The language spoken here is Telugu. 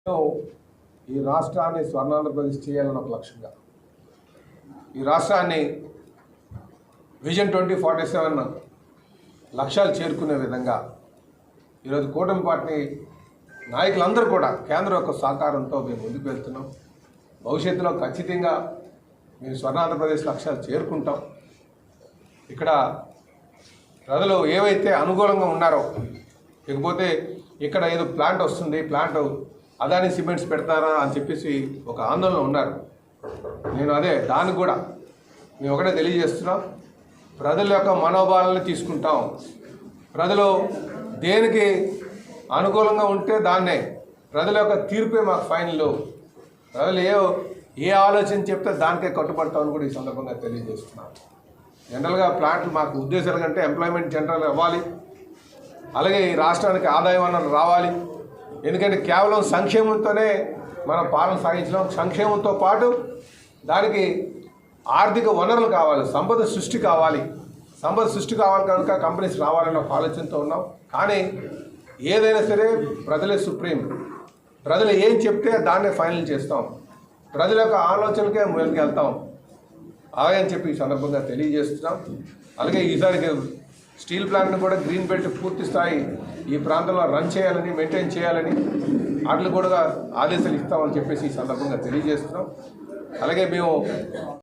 ఈ రాష్ట్రాన్ని స్వర్ణాంధ్రప్రదేశ్ చేయాలని ఒక లక్ష్యంగా ఈ రాష్ట్రాన్ని విజన్ 2047 లక్ష్యాలు చేరుకునే విధంగా ఈరోజు కూటమి పార్టీ నాయకులందరూ కూడా కేంద్రం యొక్క సహకారంతో మేము ముందుకు వెళ్తున్నాం. భవిష్యత్తులో ఖచ్చితంగా మేము స్వర్ణాంధ్రప్రదేశ్ లక్ష్యాలు చేరుకుంటాం. ఇక్కడ ప్రజలు ఏవైతే అనుకూలంగా ఉన్నారో, ఇకపోతే ఇక్కడ ఏదో ప్లాంట్ వస్తుంది, ప్లాంట్ అదాని సిమెంట్స్ పెడతారా అని చెప్పేసి ఒక ఆందోళన ఉన్నారు. నేను దానికి కూడా మేము ఒకటే తెలియజేస్తున్నాం, ప్రజల యొక్క మనోభావాలను తీసుకుంటాం. ప్రజలు దేనికి అనుకూలంగా ఉంటే దాన్నే, ప్రజల యొక్క తీర్పే మాకు ఫైనల్. ప్రజలు ఏ ఆలోచన చెప్తే దానికే కట్టుబడతామని కూడా ఈ సందర్భంగా తెలియజేస్తున్నాం. జనరల్గా ప్లాంట్లు మాకు ఉద్దేశాల కంటే ఎంప్లాయ్మెంట్ జనరల్ అవ్వాలి, అలాగే ఈ రాష్ట్రానికి ఆదాయ వనరులు రావాలి. ఎందుకంటే కేవలం సంక్షేమంతోనే మనం పాలన సాగించడం, సంక్షేమంతో పాటు దానికి ఆర్థిక వనరులు కావాలి, సంపద సృష్టి కావాలి. సంపద సృష్టి కావాలి కనుక కంపెనీస్ రావాలన్న ఒక ఆలోచనతో ఉన్నాం. కానీ ఏదైనా సరే ప్రజలే సుప్రీం, ప్రజలు ఏం చెప్తే దాన్నే ఫైనల్ చేస్తాం, ప్రజల యొక్క ఆలోచనలకే ముందుకు వెళ్తాం అని చెప్పి ఈ సందర్భంగా తెలియజేస్తున్నాం. అలాగే ఈసారి స్టీల్ ప్లాంట్ని కూడా గ్రీన్ బెల్ట్ పూర్తి స్థాయి ఈ ప్రాంతంలో రన్ చేయాలని, మెయింటైన్ చేయాలని వాటిని కూడా ఆదేశాలు ఇస్తామని చెప్పేసి ఈ సందర్భంగా తెలియజేస్తున్నాం. అలాగే మేము